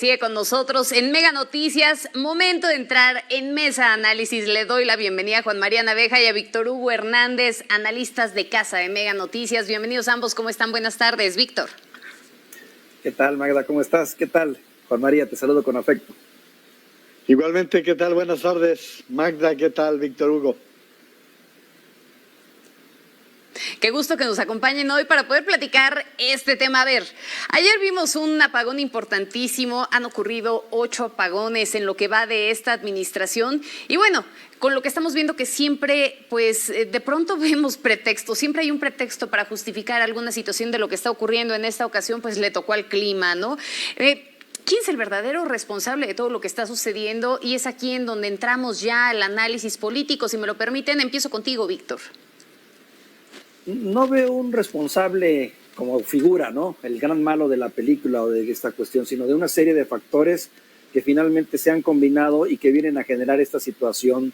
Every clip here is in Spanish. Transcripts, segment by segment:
Sigue con nosotros en Mega Noticias. Momento de entrar en Mesa Análisis. Le doy la bienvenida a Juan María Naveja y a Víctor Hugo Hernández, analistas de casa de Mega Noticias. Bienvenidos ambos. ¿Cómo están? Buenas tardes, Víctor. ¿Qué tal, Magda? ¿Cómo estás? ¿Qué tal? Juan María, te saludo con afecto. Igualmente, ¿qué tal? Buenas tardes, Magda. ¿Qué tal, Víctor Hugo? Qué gusto que nos acompañen hoy para poder platicar este tema. A ver, ayer vimos un apagón importantísimo, han ocurrido 8 apagones en lo que va de esta administración y bueno, con lo que estamos viendo que siempre, pues de pronto vemos pretextos, siempre hay un pretexto para justificar alguna situación de lo que está ocurriendo. En esta ocasión pues le tocó al clima, ¿no? ¿Quién es el verdadero responsable de todo lo que está sucediendo? Y es aquí en donde entramos ya al análisis político. Si me lo permiten, empiezo contigo, Víctor. No veo un responsable como figura, ¿no? El gran malo de la película o de esta cuestión, sino de una serie de factores que finalmente se han combinado y que vienen a generar esta situación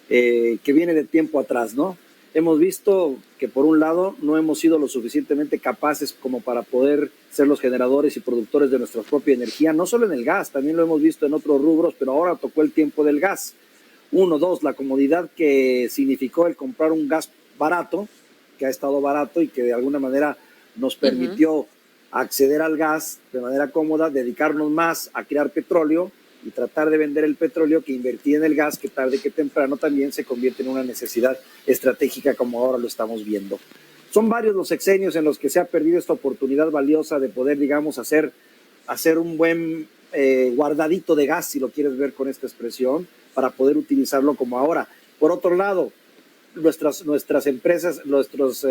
que viene de tiempo atrás, ¿no? Hemos visto que por un lado no hemos sido lo suficientemente capaces como para poder ser los generadores y productores de nuestra propia energía, no solo en el gas, también lo hemos visto en otros rubros, pero ahora tocó el tiempo del gas. 1, 2, la comodidad que significó el comprar un gas barato, que ha estado barato y que de alguna manera nos permitió acceder al gas de manera cómoda, dedicarnos más a crear petróleo y tratar de vender el petróleo que invertir en el gas, que tarde que temprano también se convierte en una necesidad estratégica como ahora lo estamos viendo. Son varios los sexenios en los que se ha perdido esta oportunidad valiosa de poder, digamos, hacer un buen guardadito de gas, si lo quieres ver con esta expresión, para poder utilizarlo como ahora. Por otro lado, nuestras empresas, nuestras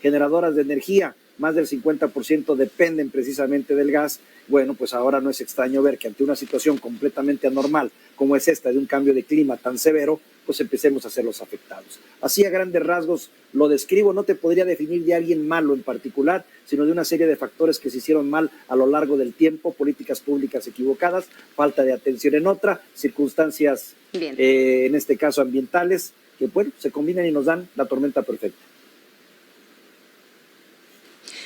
generadoras de energía, más del 50% dependen precisamente del gas. Bueno, pues ahora no es extraño ver que ante una situación completamente anormal como es esta de un cambio de clima tan severo, pues empecemos a ser los afectados. Así a grandes rasgos lo describo, no te podría definir de alguien malo en particular, sino de una serie de factores que se hicieron mal a lo largo del tiempo, políticas públicas equivocadas, falta de atención en otra, circunstancias en este caso ambientales, que bueno, se combinan y nos dan la tormenta perfecta.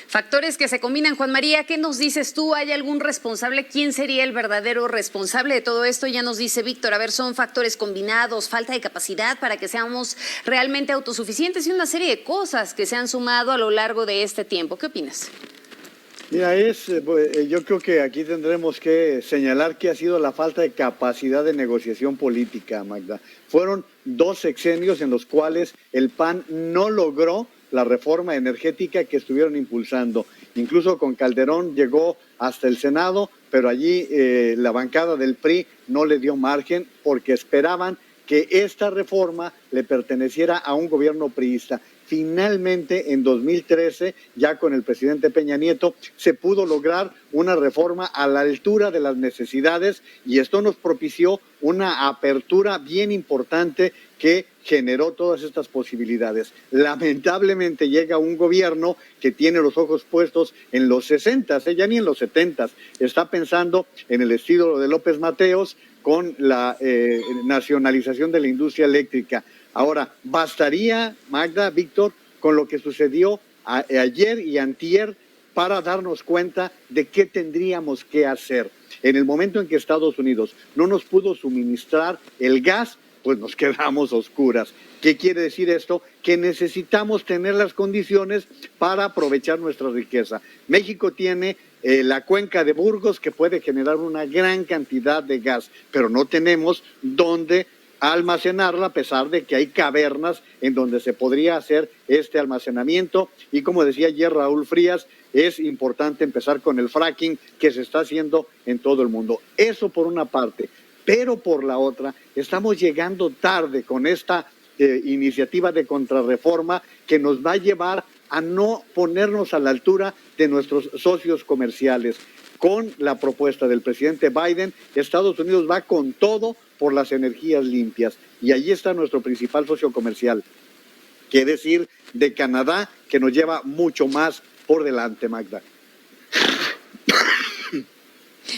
Factores que se combinan. Juan María, ¿qué nos dices tú? ¿Hay algún responsable? ¿Quién sería el verdadero responsable de todo esto? Ya nos dice Víctor, a ver, son factores combinados, falta de capacidad para que seamos realmente autosuficientes y una serie de cosas que se han sumado a lo largo de este tiempo. ¿Qué opinas? Mira, yo creo que aquí tendremos que señalar que ha sido la falta de capacidad de negociación política, Magda. Fueron 2 sexenios en los cuales el PAN no logró la reforma energética que estuvieron impulsando. Incluso con Calderón llegó hasta el Senado, pero allí la bancada del PRI no le dio margen porque esperaban que esta reforma le perteneciera a un gobierno priista. Finalmente, en 2013, ya con el presidente Peña Nieto, se pudo lograr una reforma a la altura de las necesidades y esto nos propició una apertura bien importante que generó todas estas posibilidades. Lamentablemente llega un gobierno que tiene los ojos puestos en los 60, ya ni en los 70, está pensando en el estilo de López Mateos con la nacionalización de la industria eléctrica. Ahora, bastaría, Magda, Víctor, con lo que sucedió ayer y antier para darnos cuenta de qué tendríamos que hacer. En el momento en que Estados Unidos no nos pudo suministrar el gas, pues nos quedamos a oscuras. ¿Qué quiere decir esto? Que necesitamos tener las condiciones para aprovechar nuestra riqueza. México tiene la cuenca de Burgos que puede generar una gran cantidad de gas, pero no tenemos dónde almacenarla a pesar de que hay cavernas en donde se podría hacer este almacenamiento y como decía ayer Raúl Frías, es importante empezar con el fracking que se está haciendo en todo el mundo. Eso por una parte, pero por la otra estamos llegando tarde con esta iniciativa de contrarreforma que nos va a llevar a no ponernos a la altura de nuestros socios comerciales. Con la propuesta del presidente Biden, Estados Unidos va con todo por las energías limpias y allí está nuestro principal socio comercial, que decir de Canadá, que nos lleva mucho más por delante, Magda.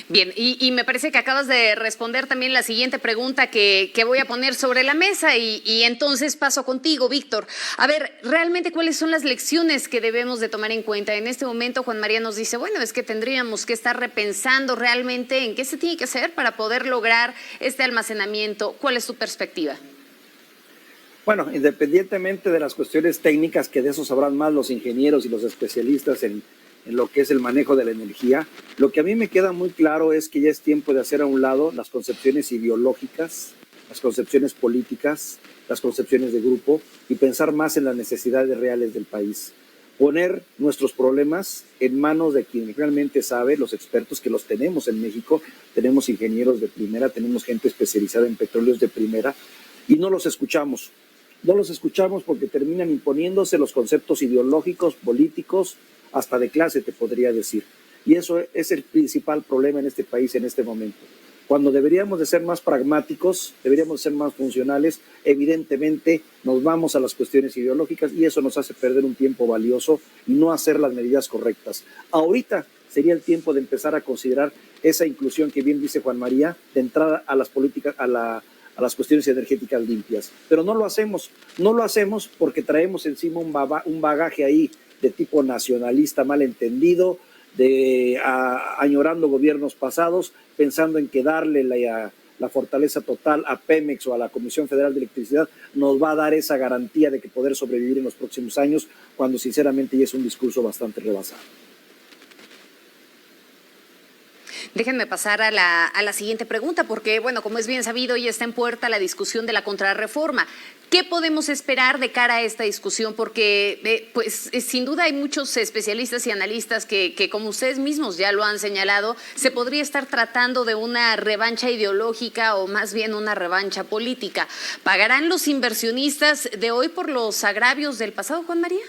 Bien, y me parece que acabas de responder también la siguiente pregunta que voy a poner sobre la mesa y entonces paso contigo, Víctor. A ver, realmente, ¿cuáles son las lecciones que debemos de tomar en cuenta? En este momento, Juan María nos dice, bueno, es que tendríamos que estar repensando realmente en qué se tiene que hacer para poder lograr este almacenamiento. ¿Cuál es tu perspectiva? Bueno, independientemente de las cuestiones técnicas, que de eso sabrán más los ingenieros y los especialistas en lo que es el manejo de la energía, lo que a mí me queda muy claro es que ya es tiempo de hacer a un lado las concepciones ideológicas, las concepciones políticas, las concepciones de grupo y pensar más en las necesidades reales del país. Poner nuestros problemas en manos de quien realmente sabe, los expertos que los tenemos en México, tenemos ingenieros de primera, tenemos gente especializada en petróleos de primera y no los escuchamos. No los escuchamos porque terminan imponiéndose los conceptos ideológicos, políticos, hasta de clase te podría decir. Y eso es el principal problema en este país en este momento. Cuando deberíamos de ser más pragmáticos, deberíamos ser más funcionales, evidentemente nos vamos a las cuestiones ideológicas y eso nos hace perder un tiempo valioso y no hacer las medidas correctas. Ahorita sería el tiempo de empezar a considerar esa inclusión que bien dice Juan María, de entrada a las políticas, a las cuestiones energéticas limpias. Pero no lo hacemos porque traemos encima un bagaje ahí de tipo nacionalista malentendido, añorando gobiernos pasados, pensando en que darle la fortaleza total a Pemex o a la Comisión Federal de Electricidad nos va a dar esa garantía de que poder sobrevivir en los próximos años, cuando sinceramente ya es un discurso bastante rebasado. Déjenme pasar a la siguiente pregunta, porque, bueno, como es bien sabido, ya está en puerta la discusión de la contrarreforma. ¿Qué podemos esperar de cara a esta discusión? Porque, sin duda hay muchos especialistas y analistas que, como ustedes mismos ya lo han señalado, se podría estar tratando de una revancha ideológica o más bien una revancha política. ¿Pagarán los inversionistas de hoy por los agravios del pasado, Juan María?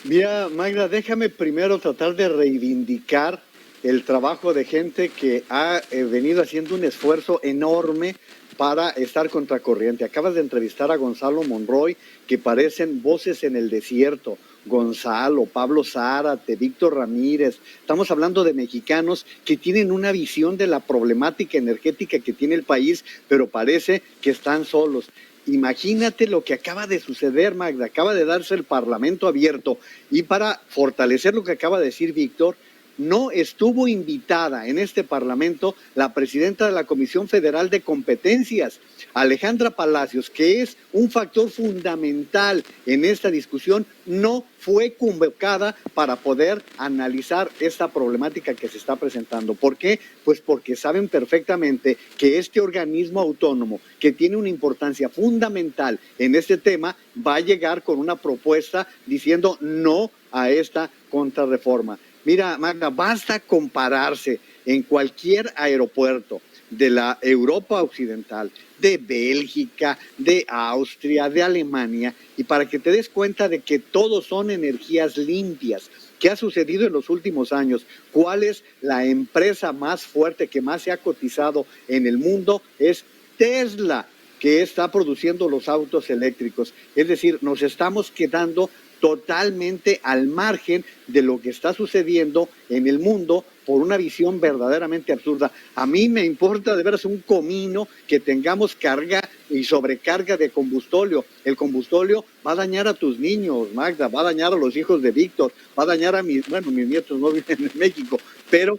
Mira, Magda, déjame primero tratar de reivindicar el trabajo de gente que ha venido haciendo un esfuerzo enorme para estar contracorriente. Acabas de entrevistar a Gonzalo Monroy, que parecen voces en el desierto. Gonzalo, Pablo Zárate, Víctor Ramírez. Estamos hablando de mexicanos que tienen una visión de la problemática energética que tiene el país, pero parece que están solos. Imagínate lo que acaba de suceder, Magda. Acaba de darse el Parlamento abierto y para fortalecer lo que acaba de decir Víctor, no estuvo invitada en este Parlamento la presidenta de la Comisión Federal de Competencias, Alejandra Palacios, que es un factor fundamental en esta discusión, no fue convocada para poder analizar esta problemática que se está presentando. ¿Por qué? Pues porque saben perfectamente que este organismo autónomo, que tiene una importancia fundamental en este tema, va a llegar con una propuesta diciendo no a esta contrarreforma. Mira, Magda, basta compararse en cualquier aeropuerto de la Europa Occidental, de Bélgica, de Austria, de Alemania, y para que te des cuenta de que todos son energías limpias. ¿Qué ha sucedido en los últimos años? ¿Cuál es la empresa más fuerte que más se ha cotizado en el mundo? Es Tesla, que está produciendo los autos eléctricos. Es decir, nos estamos quedando totalmente al margen de lo que está sucediendo en el mundo por una visión verdaderamente absurda. A mí me importa de veras un comino que tengamos carga y sobrecarga de combustóleo. El combustóleo va a dañar a tus niños, Magda, va a dañar a los hijos de Víctor, va a dañar a mis nietos no viven en México, pero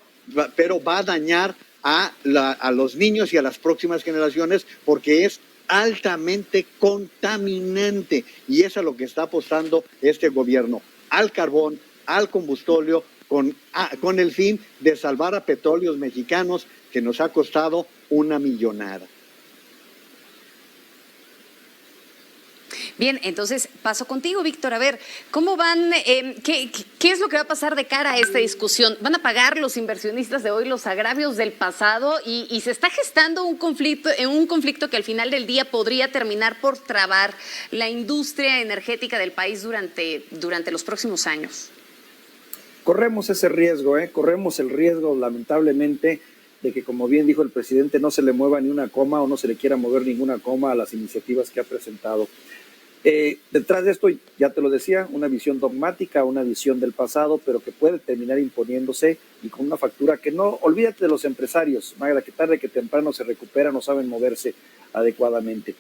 va a dañar a los niños y a las próximas generaciones porque es altamente contaminante y es a lo que está apostando este gobierno, al carbón, al combustóleo, con el fin de salvar a petróleos mexicanos que nos ha costado una millonada. Bien, entonces paso contigo, Víctor. A ver, ¿cómo van? ¿Qué es lo que va a pasar de cara a esta discusión? ¿Van a pagar los inversionistas de hoy los agravios del pasado? Y se está gestando un conflicto que al final del día podría terminar por trabar la industria energética del país durante los próximos años. Corremos ese riesgo, corremos el riesgo, lamentablemente, de que, como bien dijo el presidente, no se le mueva ni una coma o no se le quiera mover ninguna coma a las iniciativas que ha presentado. Detrás de esto, ya te lo decía, una visión dogmática, una visión del pasado, pero que puede terminar imponiéndose y con una factura que no, olvídate de los empresarios, Magda, que tarde que temprano se recuperan, no saben moverse adecuadamente,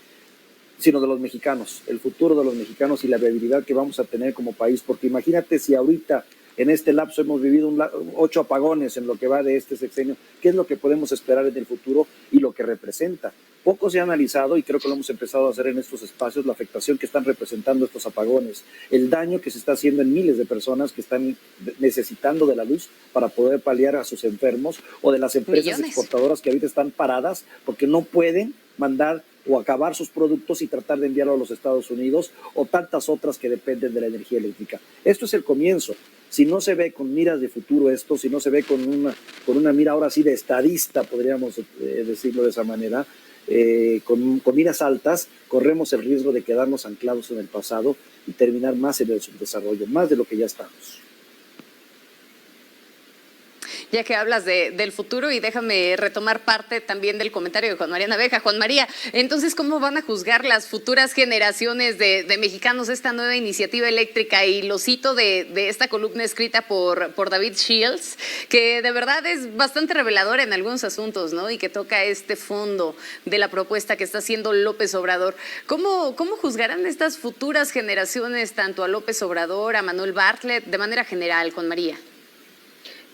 sino de los mexicanos, el futuro de los mexicanos y la viabilidad que vamos a tener como país, porque imagínate si ahorita en este lapso hemos vivido 8 apagones en lo que va de este sexenio, ¿qué es lo que podemos esperar en el futuro y lo que representa? Poco se ha analizado, y creo que lo hemos empezado a hacer en estos espacios, la afectación que están representando estos apagones, el daño que se está haciendo en miles de personas que están necesitando de la luz para poder paliar a sus enfermos, o de las empresas exportadoras que ahorita están paradas porque no pueden mandar o acabar sus productos y tratar de enviarlo a los Estados Unidos, o tantas otras que dependen de la energía eléctrica. Esto es el comienzo. Si no se ve con miras de futuro esto, si no se ve con una mira ahora sí de estadista, podríamos decirlo de esa manera, con miras altas, corremos el riesgo de quedarnos anclados en el pasado y terminar más en el subdesarrollo, más de lo que ya estamos. Ya que hablas del futuro, y déjame retomar parte también del comentario de Juan María Naveja. Juan María, entonces, ¿cómo van a juzgar las futuras generaciones de mexicanos esta nueva iniciativa eléctrica? Y lo cito de esta columna escrita por David Shields, que de verdad es bastante reveladora en algunos asuntos, ¿no? Y que toca este fondo de la propuesta que está haciendo López Obrador. ¿Cómo juzgarán estas futuras generaciones tanto a López Obrador, a Manuel Bartlett, de manera general, Juan María?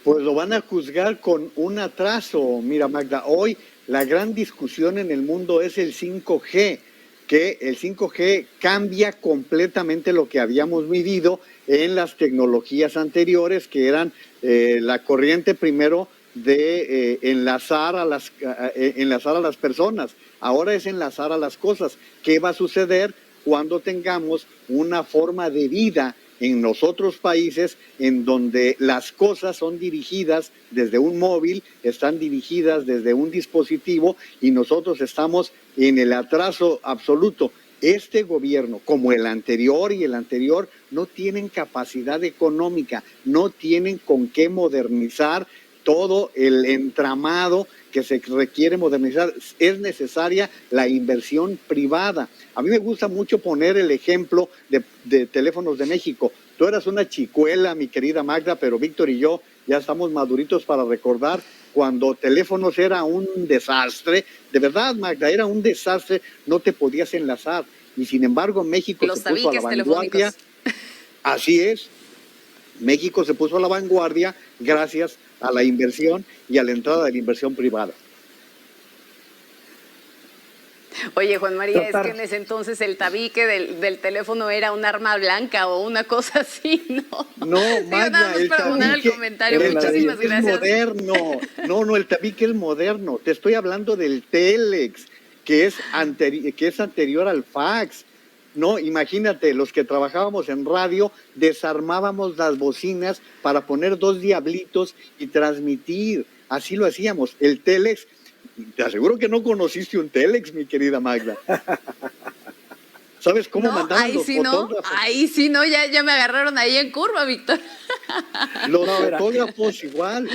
Pues lo van a juzgar con un atraso. Mira, Magda, hoy la gran discusión en el mundo es el 5G, que el 5G cambia completamente lo que habíamos vivido en las tecnologías anteriores, que eran la corriente primero de enlazar a las personas. Ahora es enlazar a las cosas. ¿Qué va a suceder cuando tengamos una forma de vida en los otros países en donde las cosas son dirigidas desde un móvil, están dirigidas desde un dispositivo, y nosotros estamos en el atraso absoluto? Este gobierno, como el anterior y el anterior, no tienen capacidad económica, no tienen con qué modernizar todo el entramado que se requiere modernizar. Es necesaria la inversión privada. A mí me gusta mucho poner el ejemplo de Teléfonos de México. Tú eras una chicuela, mi querida Magda, pero Víctor y yo ya estamos maduritos para recordar cuando Teléfonos era un desastre. De verdad, Magda, era un desastre, no te podías enlazar. Y sin embargo, México se puso a la vanguardia. Así es. México se puso a la vanguardia gracias a la inversión y a la entrada de la inversión privada. Oye, Juan María, es que en ese entonces el tabique del teléfono era un arma blanca o una cosa así, ¿no? No, Magda, el tabique, muchísimas gracias. Es moderno. No, el tabique es moderno. Te estoy hablando del Telex, que es anterior al fax. No, imagínate, los que trabajábamos en radio desarmábamos las bocinas para poner 2 diablitos y transmitir. Así lo hacíamos. El Telex, te aseguro que no conociste un Telex, mi querida Magda. ¿Sabes cómo mandaban los fotógrafos? Ahí sí, no, ya me agarraron ahí en curva, Víctor. Los fotógrafos igual.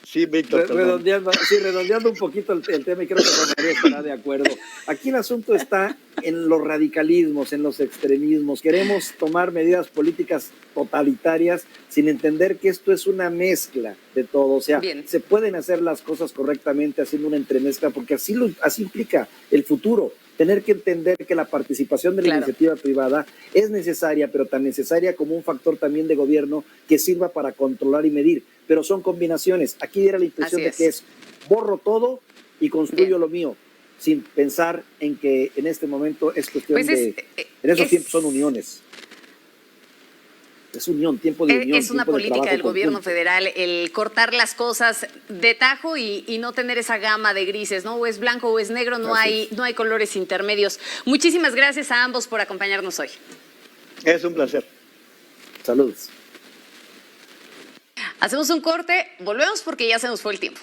Sí, Víctor. Redondeando un poquito el tema, y creo que Juan María estará de acuerdo. Aquí el asunto está en los radicalismos, en los extremismos. Queremos tomar medidas políticas totalitarias sin entender que esto es una mezcla de todo. O sea, se pueden hacer las cosas correctamente haciendo una entremezcla, porque así implica el futuro. Tener que entender que la participación de la iniciativa privada es necesaria, pero tan necesaria como un factor también de gobierno que sirva para controlar y medir. Pero son combinaciones. Aquí diera la impresión de que es borro todo y construyo lo mío, sin pensar en que en este momento es cuestión en esos tiempos son uniones. Es unión, tiempo de unión. Es una política del gobierno federal el cortar las cosas de tajo y no tener esa gama de grises, ¿no? O es blanco o es negro, no hay colores intermedios. Muchísimas gracias a ambos por acompañarnos hoy. Es un placer. Saludos. Hacemos un corte, volvemos porque ya se nos fue el tiempo.